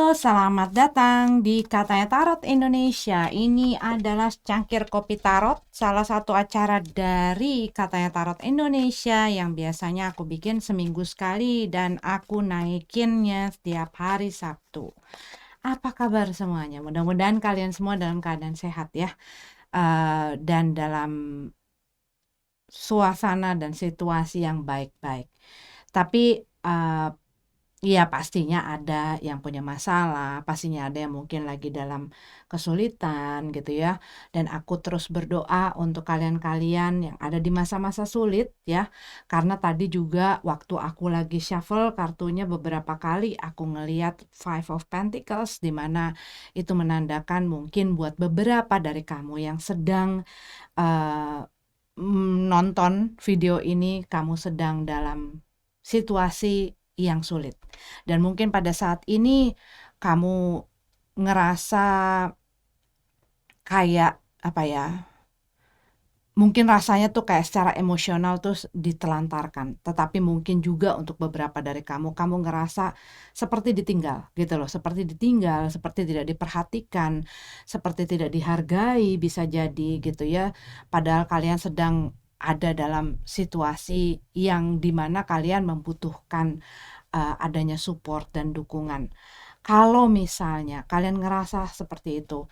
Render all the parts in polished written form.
Halo, selamat datang di Katanya Tarot Indonesia. Ini adalah Cangkir Kopi Tarot, salah satu acara dari Katanya Tarot Indonesia yang biasanya aku bikin seminggu sekali dan aku naikinnya setiap hari Sabtu. Apa kabar semuanya? Mudah-mudahan kalian semua dalam keadaan sehat ya, dan dalam suasana dan situasi yang baik-baik. Tapi iya, pastinya ada yang punya masalah, pastinya ada yang mungkin lagi dalam kesulitan gitu ya. Dan aku terus berdoa untuk kalian-kalian yang ada di masa-masa sulit ya. Karena tadi juga waktu aku lagi shuffle kartunya beberapa kali aku ngeliat Five of Pentacles, di mana itu menandakan mungkin buat beberapa dari kamu yang sedang uh, nonton video ini, kamu sedang dalam situasi yang sulit. Dan mungkin pada saat ini kamu ngerasa kayak apa ya? Mungkin rasanya tuh kayak secara emosional tuh ditelantarkan. Tetapi mungkin juga untuk beberapa dari kamu ngerasa seperti ditinggal gitu loh. Seperti ditinggal, seperti tidak diperhatikan, seperti tidak dihargai bisa jadi gitu ya. Padahal kalian sedang ada dalam situasi yang dimana kalian membutuhkan adanya support dan dukungan. Kalau misalnya kalian ngerasa seperti itu,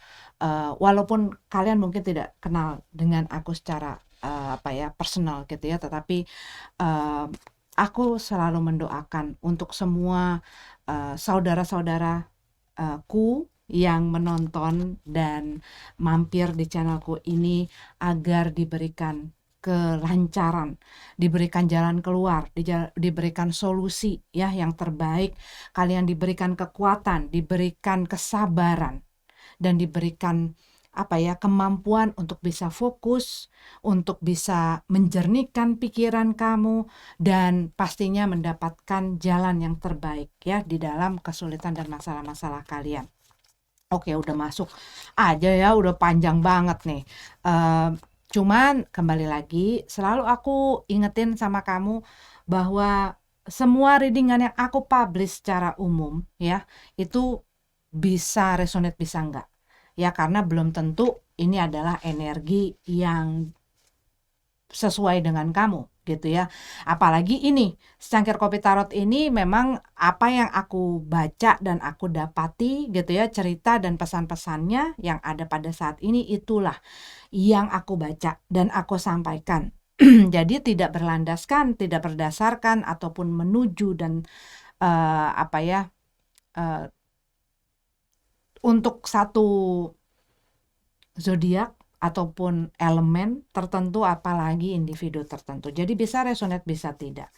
walaupun kalian mungkin tidak kenal dengan aku secara personal gitu ya, tetapi uh, aku selalu mendoakan untuk semua saudara-saudaraku yang menonton dan mampir di channelku ini agar diberikan kelancaran, diberikan jalan keluar, diberikan solusi ya yang terbaik, kalian diberikan kekuatan, diberikan kesabaran dan diberikan kemampuan untuk bisa fokus, untuk bisa menjernihkan pikiran kamu dan pastinya mendapatkan jalan yang terbaik ya di dalam kesulitan dan masalah-masalah kalian. Oke, udah masuk aja ya, udah panjang banget nih. Cuman kembali lagi, selalu aku ingetin sama kamu bahwa semua readingan yang aku publish secara umum ya, itu bisa resonate bisa enggak. Ya karena belum tentu ini adalah energi yang sesuai dengan kamu gitu ya. Apalagi ini secangkir kopi tarot ini memang apa yang aku baca dan aku dapati gitu ya, cerita dan pesan-pesannya yang ada pada saat ini itulah yang aku baca dan aku sampaikan. Jadi tidak berlandaskan, tidak berdasarkan ataupun menuju dan uh, untuk satu zodiak ataupun elemen tertentu apalagi individu tertentu. Jadi bisa resonate bisa tidak.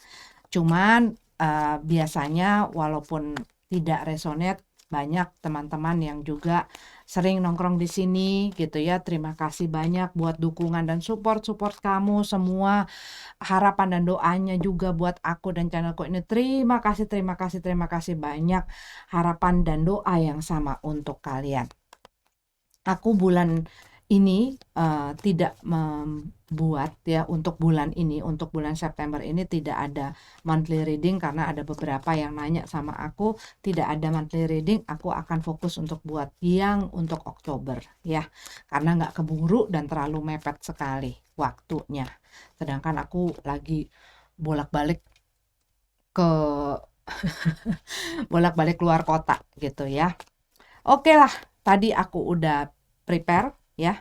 Cuman biasanya walaupun tidak resonate, banyak teman-teman yang juga sering nongkrong di sini gitu ya. Terima kasih banyak buat dukungan dan support kamu semua, harapan dan doanya juga buat aku dan channelku ini. Terima kasih, terima kasih, terima kasih banyak, harapan dan doa yang sama untuk kalian. Aku bulan ini tidak membuat ya untuk bulan ini, untuk bulan September ini tidak ada monthly reading karena ada beberapa yang nanya sama aku, tidak ada monthly reading. Aku akan fokus untuk buat yang untuk Oktober ya, karena nggak keburu dan terlalu mepet sekali waktunya. Sedangkan aku lagi bolak-balik ke bolak-balik keluar kota gitu ya. Oke lah, tadi aku udah prepare ya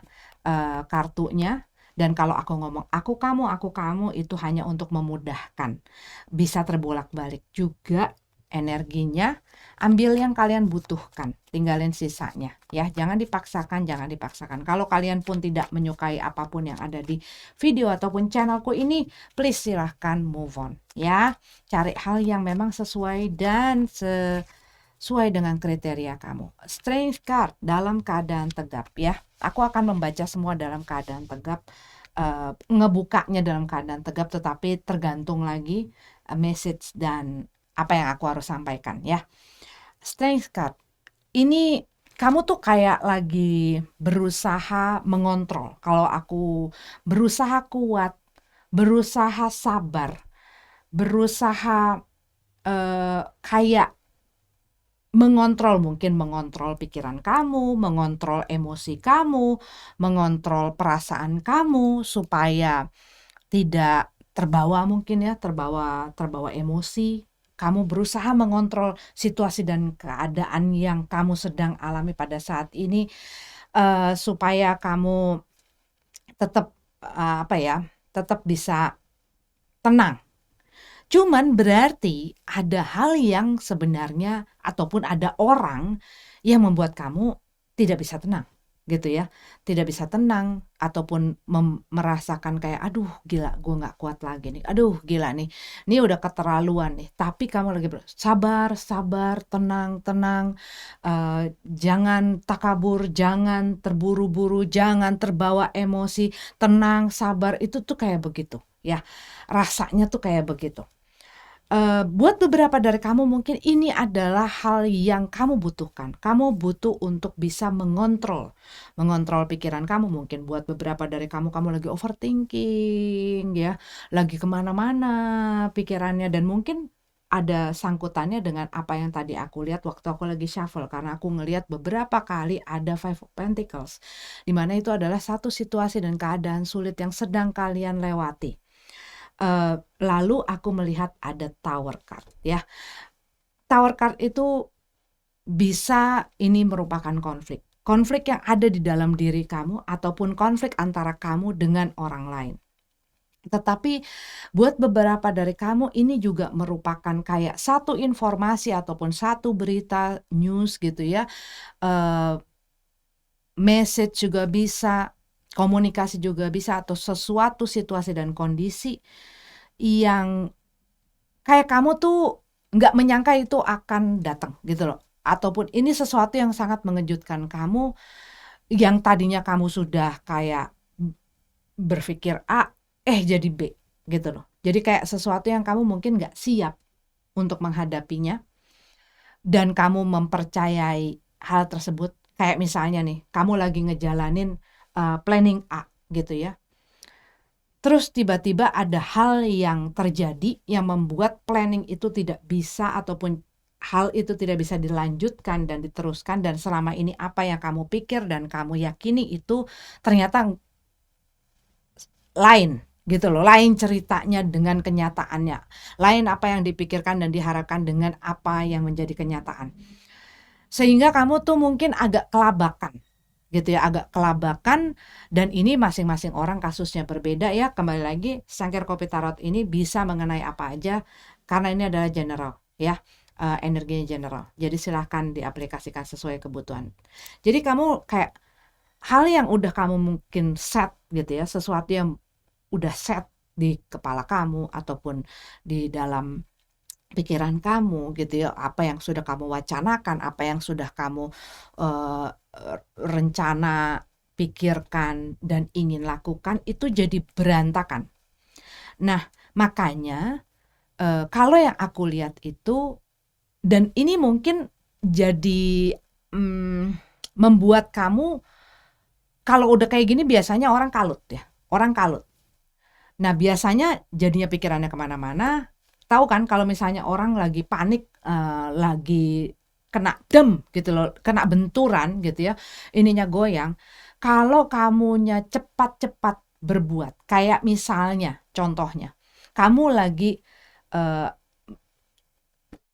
kartunya, dan kalau aku ngomong aku kamu itu hanya untuk memudahkan, bisa terbolak-balik juga energinya. Ambil yang kalian butuhkan, tinggalin sisanya ya, jangan dipaksakan. Kalau kalian pun tidak menyukai apapun yang ada di video ataupun channelku ini, please silahkan move on ya, cari hal yang memang sesuai dan sesuai dengan kriteria kamu. Strength card dalam keadaan tegap ya. Aku akan membaca semua dalam keadaan tegap, ngebukanya dalam keadaan tegap, tetapi tergantung lagi message dan apa yang aku harus sampaikan ya. Strength card. Ini kamu tuh kayak lagi berusaha mengontrol. Kalau aku berusaha kuat, berusaha sabar, berusaha kayak mungkin mengontrol pikiran kamu, mengontrol emosi kamu, mengontrol perasaan kamu supaya tidak terbawa mungkin ya, terbawa emosi. Kamu berusaha mengontrol situasi dan keadaan yang kamu sedang alami pada saat ini, supaya kamu tetap, apa ya, tetap bisa tenang. Cuman berarti ada hal yang sebenarnya ataupun ada orang yang membuat kamu tidak bisa tenang, gitu ya. Tidak bisa tenang ataupun merasakan kayak, "Aduh gila gue nggak kuat lagi nih, aduh gila nih, ini udah keterlaluan nih." Tapi kamu lagi sabar sabar, tenang tenang, jangan takabur, jangan terburu-buru, jangan terbawa emosi, tenang, sabar, itu tuh kayak begitu, ya. Rasanya tuh kayak begitu. Buat beberapa dari kamu mungkin ini adalah hal yang kamu butuhkan. Kamu butuh untuk bisa mengontrol pikiran kamu. Mungkin buat beberapa dari kamu, kamu lagi overthinking ya, lagi kemana-mana pikirannya, dan mungkin ada sangkutannya dengan apa yang tadi aku lihat waktu aku lagi shuffle, karena aku ngelihat beberapa kali ada Five of Pentacles, di mana itu adalah satu situasi dan keadaan sulit yang sedang kalian lewati. Lalu aku melihat ada Tower card ya. Tower card itu bisa ini merupakan konflik yang ada di dalam diri kamu ataupun konflik antara kamu dengan orang lain. Tetapi buat beberapa dari kamu ini juga merupakan kayak satu informasi ataupun satu berita news gitu ya. Message juga bisa, komunikasi juga bisa, atau sesuatu situasi dan kondisi yang kayak kamu tuh nggak menyangka itu akan datang gitu loh. Ataupun ini sesuatu yang sangat mengejutkan kamu, yang tadinya kamu sudah kayak berpikir A, jadi B gitu loh. Jadi kayak sesuatu yang kamu mungkin nggak siap untuk menghadapinya, dan kamu mempercayai hal tersebut. Kayak misalnya nih, kamu lagi ngejalanin planning A gitu ya. Terus tiba-tiba ada hal yang terjadi yang membuat planning itu tidak bisa, ataupun hal itu tidak bisa dilanjutkan dan diteruskan, dan selama ini apa yang kamu pikir dan kamu yakini itu ternyata lain gitu loh, lain ceritanya dengan kenyataannya, lain apa yang dipikirkan dan diharapkan dengan apa yang menjadi kenyataan. Sehingga kamu tuh mungkin agak kelabakan gitu ya, agak kelabakan, dan ini masing-masing orang kasusnya berbeda ya. Kembali lagi, Sangkir Kopi Tarot ini bisa mengenai apa aja karena ini adalah general ya, energinya general. Jadi silahkan diaplikasikan sesuai kebutuhan. Jadi kamu kayak hal yang udah kamu mungkin set gitu ya, sesuatu yang udah set di kepala kamu ataupun di dalam pikiran kamu gitu ya, apa yang sudah kamu wacanakan, apa yang sudah kamu rencana, pikirkan, dan ingin lakukan, itu jadi berantakan. Nah, makanya kalau yang aku lihat itu, dan ini mungkin jadi membuat kamu, kalau udah kayak gini biasanya orang kalut ya, orang kalut. Nah, biasanya jadinya pikirannya kemana-mana. Tahu kan kalau misalnya orang lagi panik, lagi kena gitu loh, kena benturan gitu ya, ininya goyang. Kalau kamunya cepat-cepat berbuat, kayak misalnya contohnya, kamu lagi,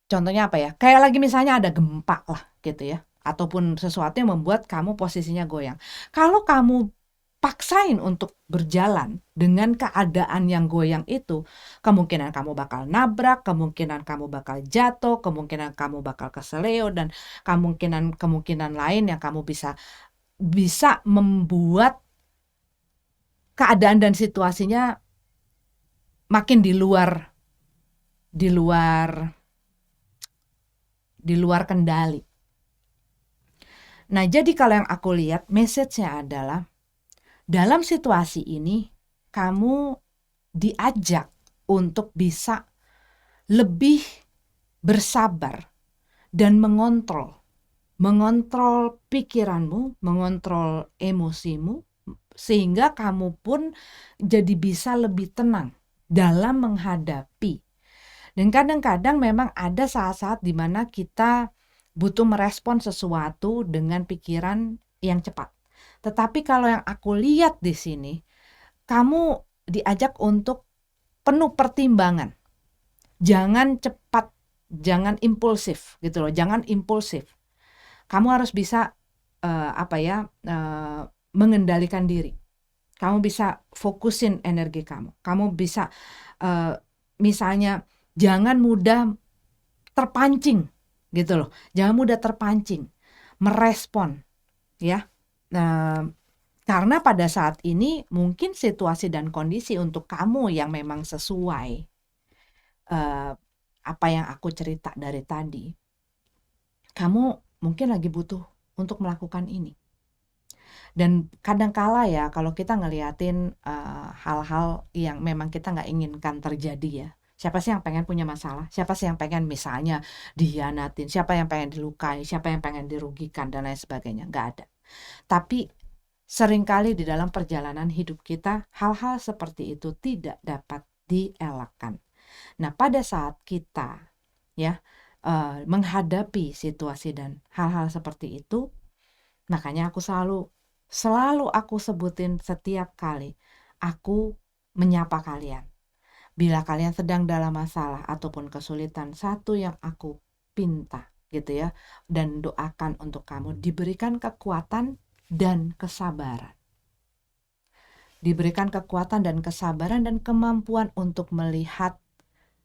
contohnya apa ya, kayak lagi misalnya ada gempa lah gitu ya, ataupun sesuatu yang membuat kamu posisinya goyang. Kalau kamu paksain untuk berjalan dengan keadaan yang goyang itu, kemungkinan kamu bakal nabrak, kemungkinan kamu bakal jatuh, kemungkinan kamu bakal keseleo, dan kemungkinan lain yang kamu bisa membuat keadaan dan situasinya makin di luar kendali. Nah, jadi kalau yang aku lihat message-nya adalah, dalam situasi ini, kamu diajak untuk bisa lebih bersabar dan mengontrol pikiranmu, mengontrol emosimu, sehingga kamu pun jadi bisa lebih tenang dalam menghadapi. Dan kadang-kadang memang ada saat-saat di mana kita butuh merespon sesuatu dengan pikiran yang cepat. Tetapi kalau yang aku lihat di sini, kamu diajak untuk penuh pertimbangan. Jangan cepat, jangan impulsif gitu loh, jangan impulsif. Kamu harus bisa mengendalikan diri. Kamu bisa fokusin energi kamu. Kamu bisa misalnya jangan mudah terpancing gitu loh. Jangan mudah terpancing, merespon ya. Karena pada saat ini mungkin situasi dan kondisi untuk kamu yang memang sesuai apa yang aku cerita dari tadi. Kamu mungkin lagi butuh untuk melakukan ini. Dan kadangkala ya kalau kita ngeliatin hal-hal yang memang kita nggak inginkan terjadi ya. Siapa sih yang pengen punya masalah? Siapa sih yang pengen misalnya dihianatin? Siapa yang pengen dilukai? Siapa yang pengen dirugikan dan lain sebagainya? Nggak ada. Tapi seringkali di dalam perjalanan hidup kita hal-hal seperti itu tidak dapat dielakkan. Nah, pada saat kita ya menghadapi situasi dan hal-hal seperti itu, makanya aku selalu aku sebutin setiap kali aku menyapa kalian. Bila kalian sedang dalam masalah ataupun kesulitan, satu yang aku pinta gitu ya, dan doakan untuk kamu diberikan kekuatan dan kesabaran. Diberikan kekuatan dan kesabaran dan kemampuan untuk melihat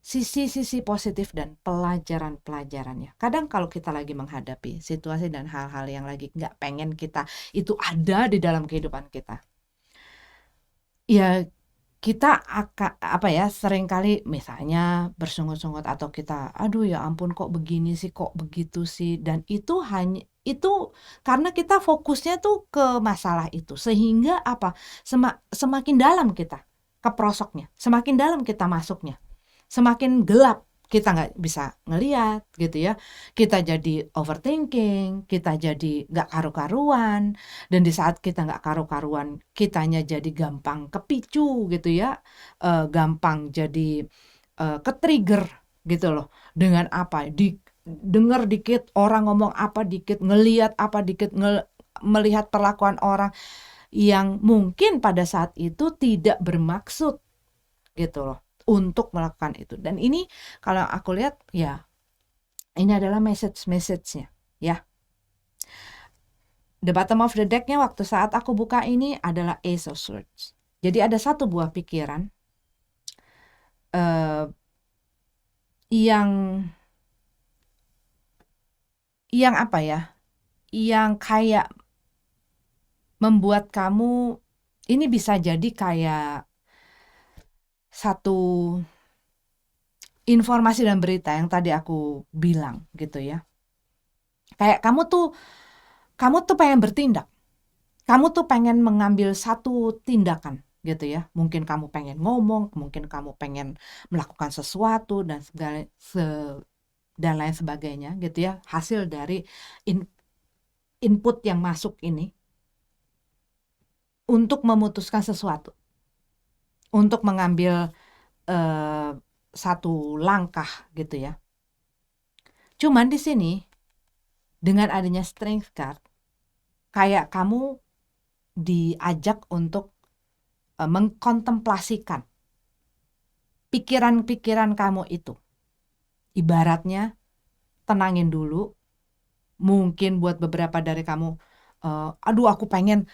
sisi-sisi positif dan pelajaran-pelajarannya. Kadang kalau kita lagi menghadapi situasi dan hal-hal yang lagi nggak pengen kita itu ada di dalam kehidupan kita, ya kita akan seringkali misalnya bersungut-sungut atau kita aduh ya ampun kok begini sih, kok begitu sih, dan itu karena kita fokusnya tuh ke masalah itu, sehingga semakin dalam kita keprosoknya, semakin dalam kita masuknya, semakin gelap kita nggak bisa ngeliat gitu ya, kita jadi overthinking, kita jadi nggak karu-karuan, dan di saat kita nggak karu-karuan kitanya jadi gampang kepicu gitu ya, gampang jadi ke-trigger gitu loh, dengan denger dikit orang ngomong apa dikit, ngelihat apa dikit, melihat perlakuan orang yang mungkin pada saat itu tidak bermaksud gitu loh untuk melakukan itu. Dan ini kalau aku lihat ya ini adalah message-nya ya. The bottom of the deck-nya waktu saat aku buka ini adalah Ace of Swords. Jadi ada satu buah pikiran yang apa ya, yang kayak membuat kamu ini bisa jadi kayak satu informasi dan berita yang tadi aku bilang gitu ya. Kayak kamu tuh pengen bertindak. Kamu tuh pengen mengambil satu tindakan gitu ya. Mungkin kamu pengen ngomong, mungkin kamu pengen melakukan sesuatu dan dan lain sebagainya gitu ya. Hasil dari input yang masuk ini untuk memutuskan sesuatu, untuk mengambil satu langkah gitu ya. Cuman di sini dengan adanya Strength card, kayak kamu diajak untuk mengkontemplasikan pikiran-pikiran kamu itu. Ibaratnya tenangin dulu. Mungkin buat beberapa dari kamu, aduh aku pengen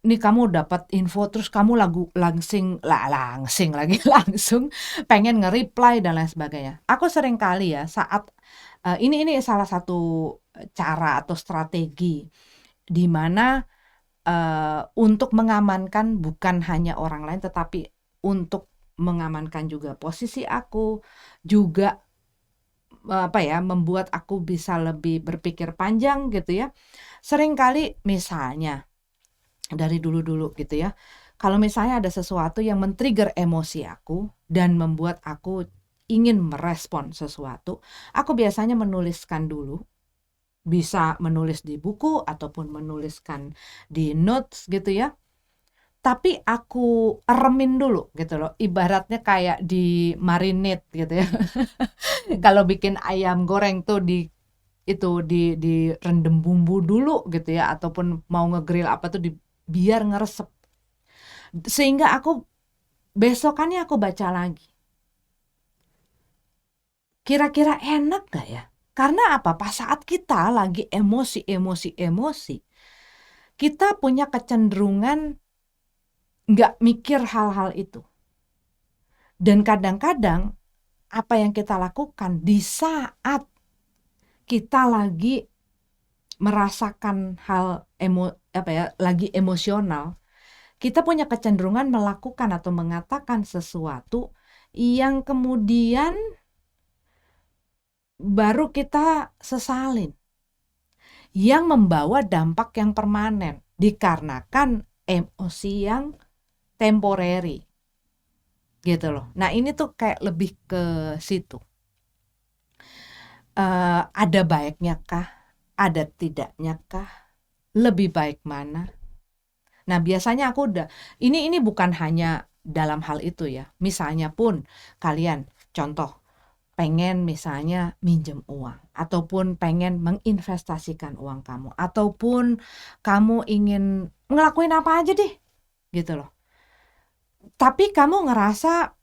nih, kamu dapat info terus kamu langsung pengen nge-reply dan lain sebagainya. Aku sering kali ya saat ini salah satu cara atau strategi di mana untuk mengamankan bukan hanya orang lain tetapi untuk mengamankan juga posisi aku, juga membuat aku bisa lebih berpikir panjang gitu ya. Seringkali misalnya dari dulu-dulu gitu ya, kalau misalnya ada sesuatu yang men-trigger emosi aku dan membuat aku ingin merespon sesuatu, aku biasanya menuliskan dulu. Bisa menulis di buku ataupun menuliskan di notes gitu ya. Tapi aku eremin dulu gitu loh, ibaratnya kayak di marinate gitu ya. Kalau bikin ayam goreng tuh itu direndam bumbu dulu gitu ya, ataupun mau ngegrill apa tuh biar ngeresep. Sehingga aku besokannya aku baca lagi. Kira-kira enak gak ya? Karena apa? Pas saat kita lagi emosi, kita punya kecenderungan nggak mikir hal-hal itu. Dan kadang-kadang apa yang kita lakukan di saat kita lagi merasakan hal lagi emosional, kita punya kecenderungan melakukan atau mengatakan sesuatu yang kemudian baru kita sesalin, yang membawa dampak yang permanen dikarenakan emosi yang temporary gitu loh. Nah ini tuh kayak lebih ke situ. Ada baiknya kah? Ada tidaknya kah? Lebih baik mana? Nah biasanya aku ini bukan hanya dalam hal itu ya. Misalnya pun kalian contoh pengen misalnya minjem uang, ataupun pengen menginvestasikan uang kamu, ataupun kamu ingin ngelakuin apa aja deh gitu loh. Tapi kamu ngerasa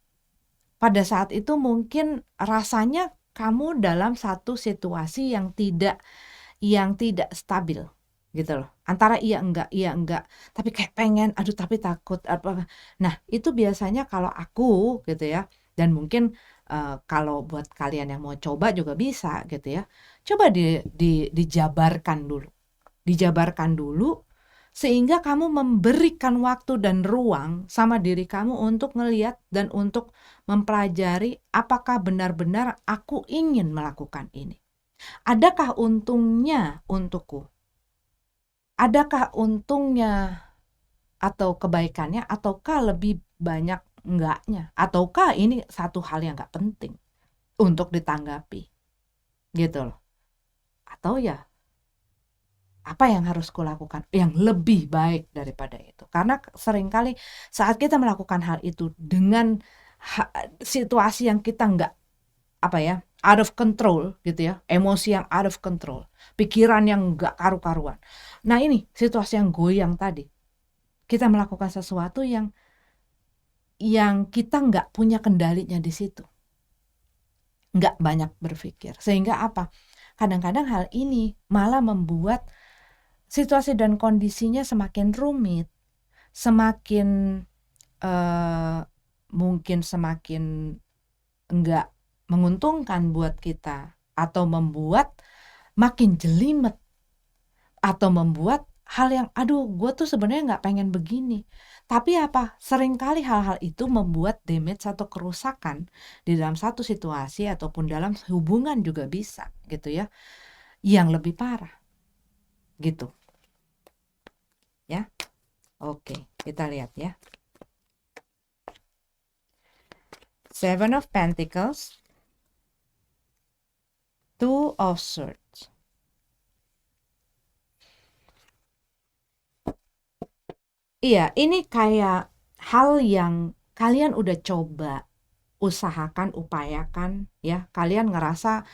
pada saat itu mungkin rasanya kamu dalam satu situasi yang tidak stabil gitu loh. Antara iya enggak, tapi kayak pengen, aduh tapi takut apa. Nah, itu biasanya kalau aku gitu ya, dan mungkin kalau buat kalian yang mau coba juga bisa gitu ya. Coba dijabarkan dulu. Dijabarkan dulu sehingga kamu memberikan waktu dan ruang sama diri kamu untuk ngelihat dan untuk mempelajari apakah benar-benar aku ingin melakukan ini. Adakah untungnya untukku? Adakah untungnya atau kebaikannya, ataukah lebih banyak enggaknya? Ataukah ini satu hal yang enggak penting untuk ditanggapi? Gitu loh. Atau ya apa yang harus kulakukan yang lebih baik daripada itu? Karena seringkali saat kita melakukan hal itu dengan situasi yang kita enggak out of control gitu ya, emosi yang out of control, pikiran yang enggak karu-karuan. Nah ini situasi yang goyang tadi, kita melakukan sesuatu yang kita enggak punya kendalinya di situ, enggak banyak berpikir, sehingga apa? Kadang-kadang hal ini malah membuat situasi dan kondisinya semakin rumit, semakin mungkin semakin enggak menguntungkan buat kita, atau membuat makin jelimet, atau membuat hal yang aduh gue tuh sebenarnya nggak pengen begini, tapi apa seringkali hal-hal itu membuat damage atau kerusakan di dalam satu situasi ataupun dalam hubungan juga bisa gitu ya, yang lebih parah gitu ya. Oke, kita lihat ya. Seven of Pentacles, Two of Swords. Iya, ini kayak hal yang kalian udah coba, usahakan, upayakan ya. Kalian ngerasa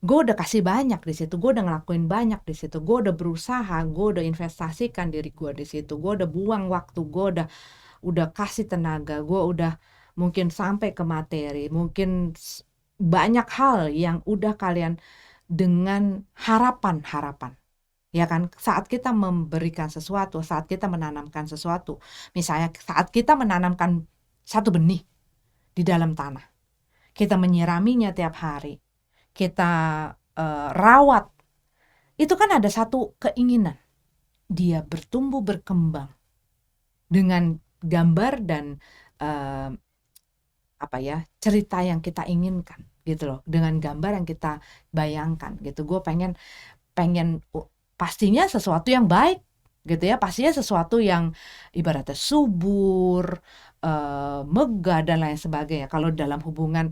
gue udah kasih banyak di situ, gue udah ngelakuin banyak di situ, gue udah berusaha, gue udah investasikan diri gue di situ, gue udah buang waktu, gue udah kasih tenaga, gue udah mungkin sampai ke materi, mungkin banyak hal yang udah kalian dengan harapan ya kan. Saat kita memberikan sesuatu, saat kita menanamkan sesuatu, misalnya saat kita menanamkan satu benih di dalam tanah, kita menyiraminya tiap hari, kita rawat, itu kan ada satu keinginan dia bertumbuh berkembang dengan gambar dan cerita yang kita inginkan gitu loh, dengan gambar yang kita bayangkan gitu. Gue pengen pastinya sesuatu yang baik gitu ya, pastinya sesuatu yang ibaratnya subur, megah dan lain sebagainya. Kalau dalam hubungan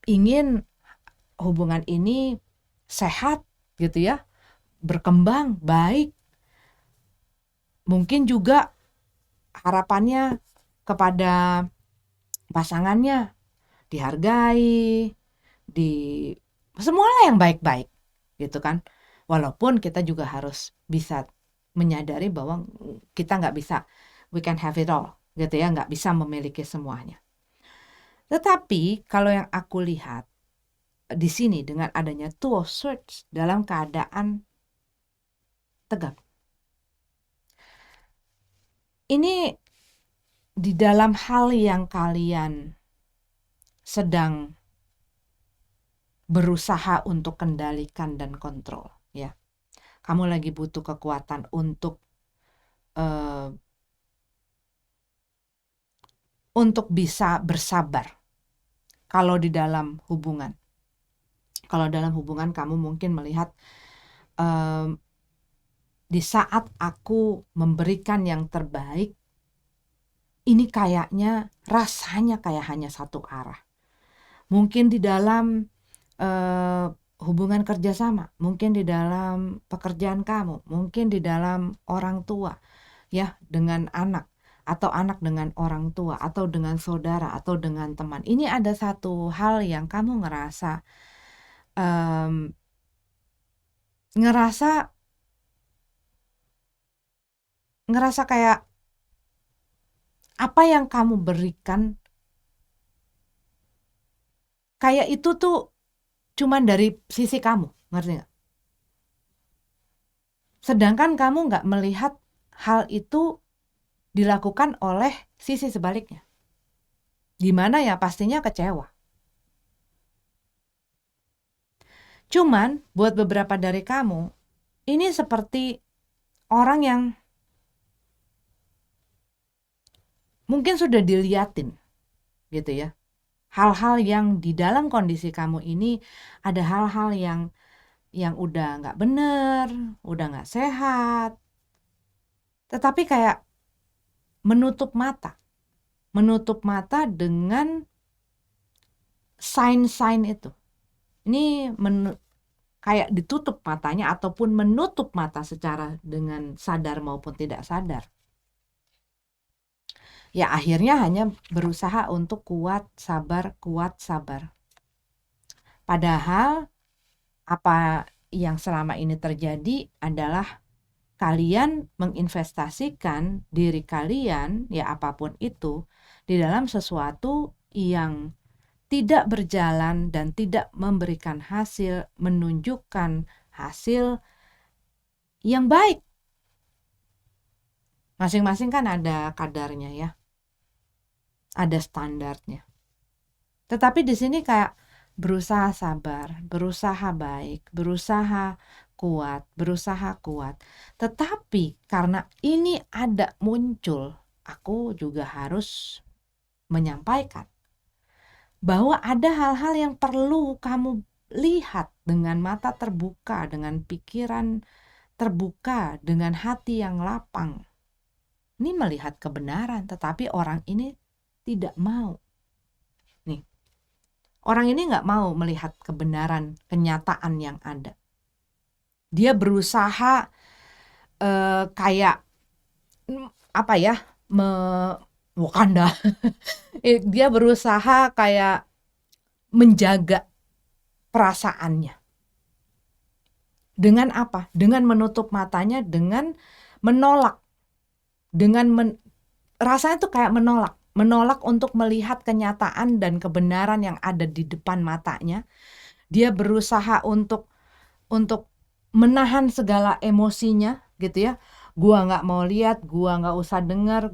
ingin hubungan ini sehat gitu ya, berkembang baik, mungkin juga harapannya kepada pasangannya dihargai, di semuanya yang baik-baik gitu kan. Walaupun kita juga harus bisa menyadari bahwa kita nggak bisa, we can have it all, gitu ya, nggak bisa memiliki semuanya. Tetapi kalau yang aku lihat di sini dengan adanya Two of Swords dalam keadaan tegak, ini di dalam hal yang kalian sedang berusaha untuk kendalikan dan kontrol, ya. Kamu lagi butuh kekuatan untuk bisa bersabar. Kalau di dalam hubungan, kamu mungkin melihat di saat aku memberikan yang terbaik, ini kayaknya rasanya kayak hanya satu arah. Mungkin di dalam hubungan kerjasama, mungkin di dalam pekerjaan kamu, mungkin di dalam orang tua, ya, dengan anak, atau anak dengan orang tua, atau dengan saudara, atau dengan teman. Ini ada satu hal yang kamu ngerasa kayak apa yang kamu berikan kayak itu tuh cuman dari sisi kamu, ngerti nggak? Sedangkan kamu nggak melihat hal itu dilakukan oleh sisi sebaliknya, dimana ya pastinya kecewa. Cuman buat beberapa dari kamu, ini seperti orang yang mungkin sudah diliatin, gitu ya. Hal-hal yang di dalam kondisi kamu ini ada hal-hal yang udah nggak bener, udah nggak sehat, tetapi kayak menutup mata dengan sign-sign itu. Ini kayak ditutup matanya ataupun menutup mata secara dengan sadar maupun tidak sadar. Ya akhirnya hanya berusaha untuk kuat, sabar. Padahal apa yang selama ini terjadi adalah kalian menginvestasikan diri kalian, ya apapun itu, di dalam sesuatu yang tidak berjalan dan tidak memberikan hasil, menunjukkan hasil yang baik. Masing-masing kan ada kadarnya ya, ada standarnya. Tetapi di sini kayak berusaha sabar, berusaha baik, berusaha kuat. Tetapi karena ini ada muncul, aku juga harus menyampaikan bahwa ada hal-hal yang perlu kamu lihat dengan mata terbuka, dengan pikiran terbuka, dengan hati yang lapang. Ini melihat kebenaran, tetapi orang ini tidak mau. Nih, orang ini nggak mau melihat kebenaran, kenyataan yang ada. Dia berusaha kayak apa ya, Wakanda. Dia berusaha kayak menjaga perasaannya. Dengan apa? Dengan menutup matanya, dengan menolak. Rasanya tuh kayak menolak untuk melihat kenyataan dan kebenaran yang ada di depan matanya. Dia berusaha untuk menahan segala emosinya, gitu ya. Gua nggak mau lihat, gua nggak usah dengar,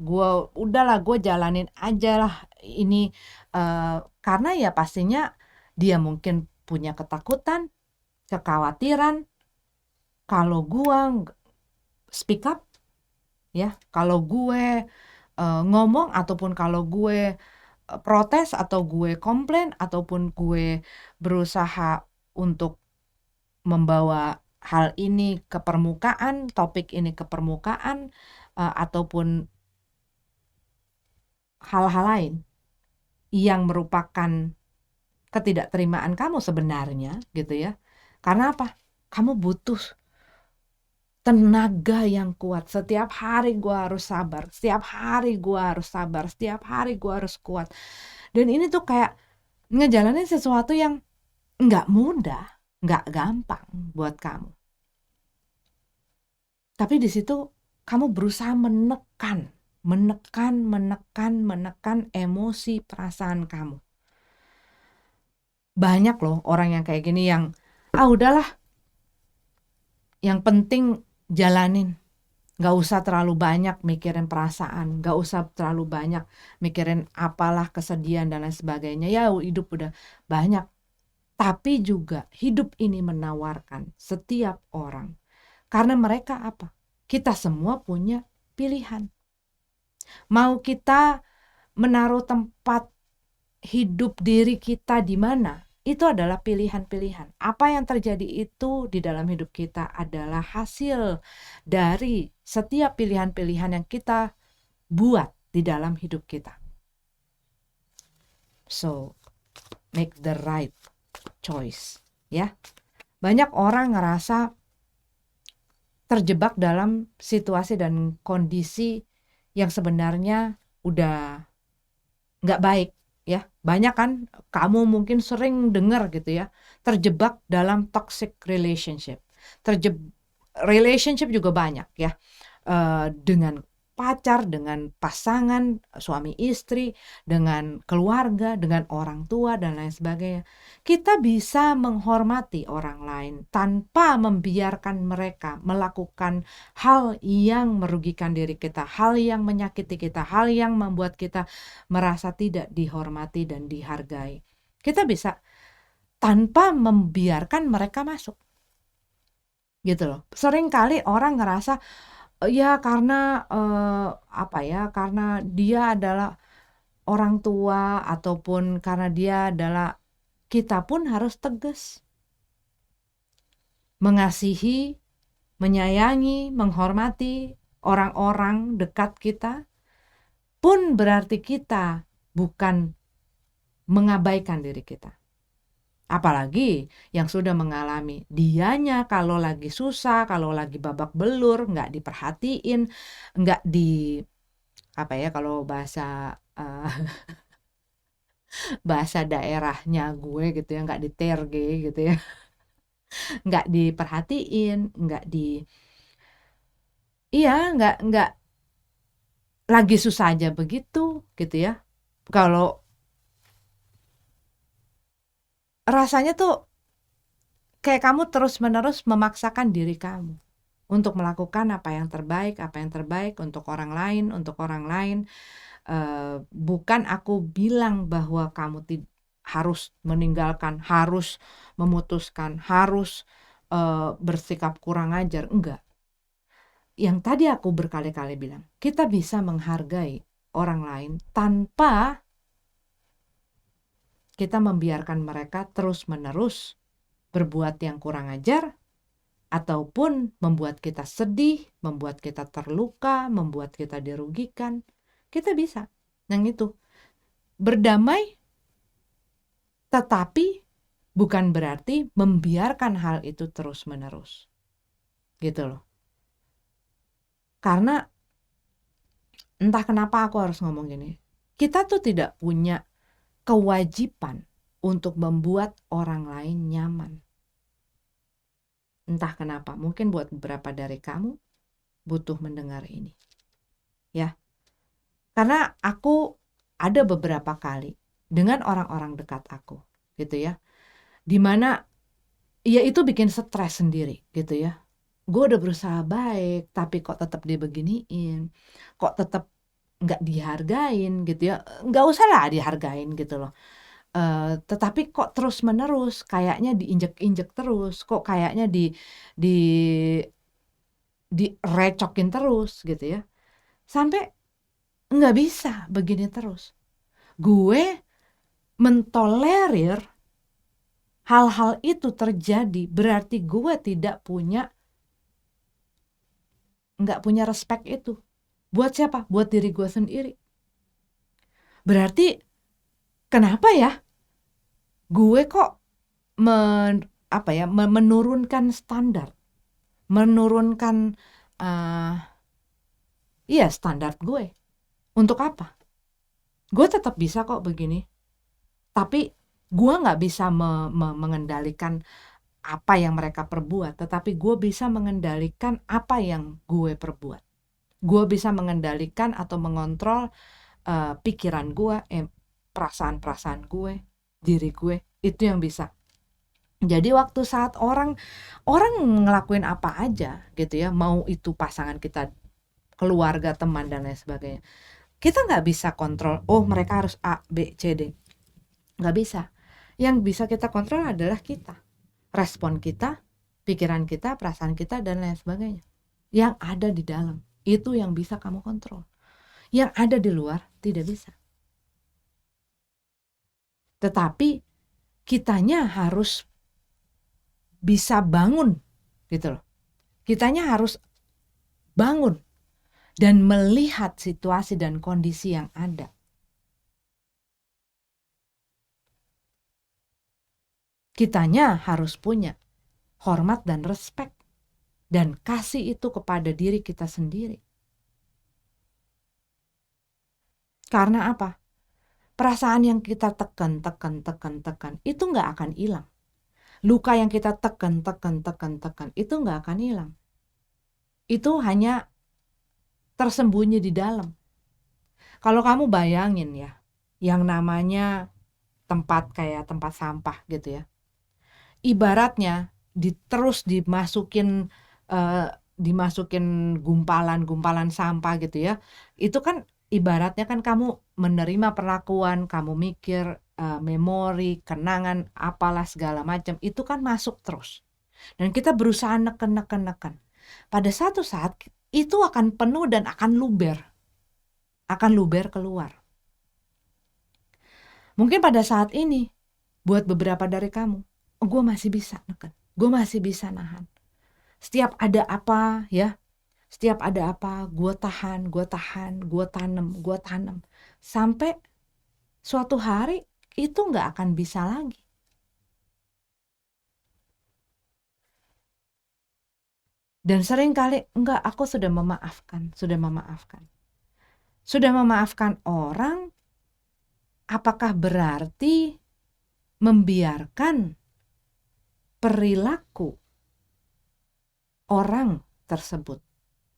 udahlah gue jalanin aja lah ini, karena ya pastinya dia mungkin punya ketakutan, kekhawatiran kalau gua speak up, ya, kalau gue ngomong ataupun kalau gue protes atau gue komplain ataupun gue berusaha untuk membawa hal ini ke permukaan, topik ini ke permukaan, ataupun hal-hal lain yang merupakan ketidakterimaan kamu sebenarnya, gitu ya. Karena apa? Kamu butuh tenaga yang kuat. Setiap hari gue harus sabar, setiap hari gue harus sabar, setiap hari gue harus kuat. Dan ini tuh kayak ngejalanin sesuatu yang nggak mudah. nggak gampang buat kamu. Tapi di situ kamu berusaha menekan emosi perasaan kamu. Banyak loh orang yang kayak gini yang udahlah, yang penting jalanin. Gak usah terlalu banyak mikirin perasaan, gak usah terlalu banyak mikirin apalah kesedihan dan lain sebagainya. Ya hidup udah banyak. Tapi juga hidup ini menawarkan setiap orang. Karena mereka apa? Kita semua punya pilihan. Mau kita menaruh tempat hidup diri kita di mana? Itu adalah pilihan-pilihan. Apa yang terjadi itu di dalam hidup kita adalah hasil dari setiap pilihan-pilihan yang kita buat di dalam hidup kita. So, make the right choice, ya. Banyak orang ngerasa terjebak dalam situasi dan kondisi yang sebenarnya udah nggak baik, ya. Banyak kan kamu mungkin sering dengar gitu ya, terjebak dalam toxic relationship. Relationship juga banyak ya, dengan pacar, dengan pasangan, suami istri, dengan keluarga, dengan orang tua dan lain sebagainya. Kita bisa menghormati orang lain tanpa membiarkan mereka melakukan hal yang merugikan diri kita, hal yang menyakiti kita, hal yang membuat kita merasa tidak dihormati dan dihargai. Kita bisa tanpa membiarkan mereka masuk. Gitu loh. Seringkali orang ngerasa ya karena karena dia adalah orang tua ataupun karena dia adalah, kita pun harus tegas. Mengasihi, menyayangi, menghormati orang-orang dekat kita pun berarti kita bukan mengabaikan diri kita. Apalagi yang sudah mengalami, dianya kalau lagi susah, kalau lagi babak belur, nggak diperhatiin, nggak kalau bahasa bahasa daerahnya gue gitu ya, nggak diterge gitu ya, nggak diperhatiin, nggak lagi susah aja begitu gitu ya. Kalau rasanya tuh kayak kamu terus-menerus memaksakan diri kamu untuk melakukan apa yang terbaik untuk orang lain. Bukan aku bilang bahwa kamu harus meninggalkan, harus memutuskan, harus bersikap kurang ajar, enggak. Yang tadi aku berkali-kali bilang, kita bisa menghargai orang lain tanpa kita membiarkan mereka terus-menerus berbuat yang kurang ajar, ataupun membuat kita sedih, membuat kita terluka, membuat kita dirugikan. Kita bisa, yang itu, berdamai, tetapi bukan berarti membiarkan hal itu terus-menerus. Gitu loh. Karena entah kenapa aku harus ngomong gini, kita tuh tidak punya kewajiban untuk membuat orang lain nyaman. Entah kenapa, mungkin buat beberapa dari kamu butuh mendengar ini. Ya. Karena aku ada beberapa kali dengan orang-orang dekat aku, gitu ya. Dimana ya itu bikin stres sendiri, gitu ya. Gue udah berusaha baik, tapi kok tetap dibeginiin, kok tetap nggak dihargain, gitu ya. Nggak usah lah dihargain gitu loh. Tetapi kok terus menerus kayaknya diinjek-injek terus, kok kayaknya direcokin terus gitu ya, sampai nggak bisa begini terus. Gue mentolerir hal-hal itu terjadi berarti gue nggak punya respect itu. Buat siapa? Buat diri gue sendiri. Berarti kenapa ya gue kok menurunkan standar, menurunkan standar gue. Untuk apa? Gue tetap bisa kok begini, tapi gue nggak bisa mengendalikan apa yang mereka perbuat, tetapi gue bisa mengendalikan apa yang gue perbuat. Gue bisa mengendalikan atau mengontrol pikiran gue, perasaan-perasaan gue, diri gue, itu yang bisa. Jadi waktu saat orang ngelakuin apa aja gitu ya, mau itu pasangan kita, keluarga, teman, dan lain sebagainya, kita nggak bisa kontrol, oh mereka harus A, B, C, D. Nggak bisa. Yang bisa kita kontrol adalah kita. Respon kita, pikiran kita, perasaan kita, dan lain sebagainya. Yang ada di dalam, itu yang bisa kamu kontrol. Yang ada di luar, tidak bisa. Tetapi, kitanya harus bisa bangun, gitu loh. Kitanya harus bangun dan melihat situasi dan kondisi yang ada. Kitanya harus punya hormat dan respek dan kasih itu kepada diri kita sendiri. Karena apa? Perasaan yang kita tekan itu nggak akan hilang. Luka yang kita tekan itu nggak akan hilang. Itu hanya tersembunyi di dalam. Kalau kamu bayangin ya, yang namanya tempat kayak tempat sampah gitu ya, ibaratnya terus dimasukin gumpalan sampah gitu ya, itu kan ibaratnya kan kamu menerima perlakuan, kamu mikir memori, kenangan, apalah segala macam, itu kan masuk terus. Dan kita berusaha neken. Pada satu saat itu akan penuh dan akan luber keluar. Mungkin pada saat ini, buat beberapa dari kamu, gue masih bisa neken, gue masih bisa nahan. Setiap ada apa ya, gue tahan, gue tanam. Sampai suatu hari itu gak akan bisa lagi. Dan sering kali, enggak, aku sudah memaafkan. Sudah memaafkan orang, apakah berarti membiarkan perilaku orang tersebut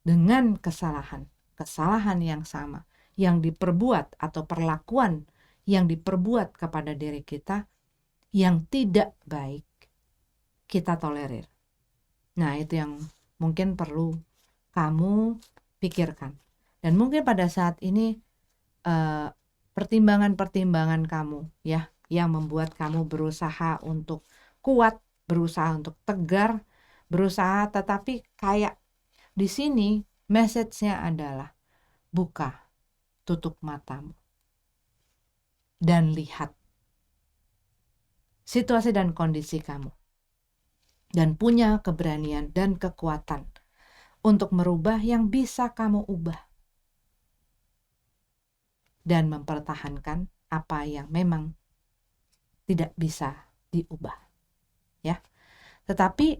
dengan kesalahan yang sama yang diperbuat atau perlakuan yang diperbuat kepada diri kita yang tidak baik kita tolerir? Nah, itu yang mungkin perlu kamu pikirkan. Dan mungkin pada saat ini pertimbangan kamu ya, yang membuat kamu berusaha untuk kuat, berusaha untuk tegar, berusaha, tetapi kayak di sini message-nya adalah buka, tutup matamu dan lihat situasi dan kondisi kamu, dan punya keberanian dan kekuatan untuk merubah yang bisa kamu ubah dan mempertahankan apa yang memang tidak bisa diubah ya. Tetapi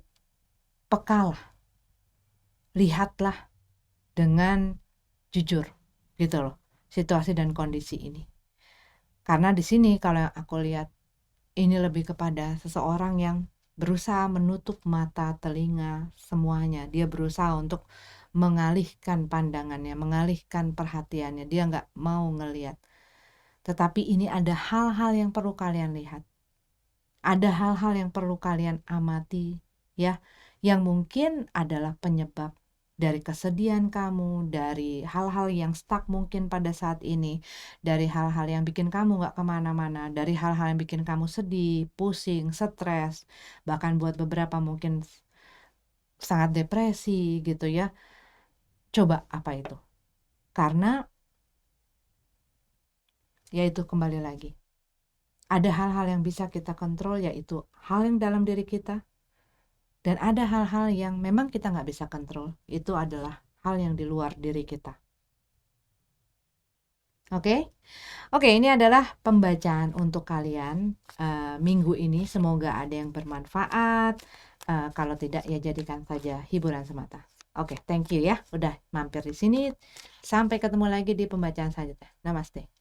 pekalah, lihatlah dengan jujur gitu loh situasi dan kondisi ini. Karena di sini kalau yang aku lihat ini lebih kepada seseorang yang berusaha menutup mata, telinga, semuanya. Dia berusaha untuk mengalihkan pandangannya, mengalihkan perhatiannya. Dia nggak mau ngelihat. Tetapi ini ada hal-hal yang perlu kalian lihat. Ada hal-hal yang perlu kalian amati ya, yang mungkin adalah penyebab dari kesedihan kamu, dari hal-hal yang stuck mungkin pada saat ini, dari hal-hal yang bikin kamu gak kemana-mana, dari hal-hal yang bikin kamu sedih, pusing, stres, bahkan buat beberapa mungkin sangat depresi gitu ya. Coba apa itu? Karena yaitu kembali lagi, ada hal-hal yang bisa kita kontrol, yaitu hal yang dalam diri kita. Dan ada hal-hal yang memang kita nggak bisa kontrol. Itu adalah hal yang di luar diri kita. Oke? Oke, ini adalah pembacaan untuk kalian minggu ini. Semoga ada yang bermanfaat. Kalau tidak, ya jadikan saja hiburan semata. Oke, thank you ya. Udah mampir di sini. Sampai ketemu lagi di pembacaan selanjutnya. Namaste.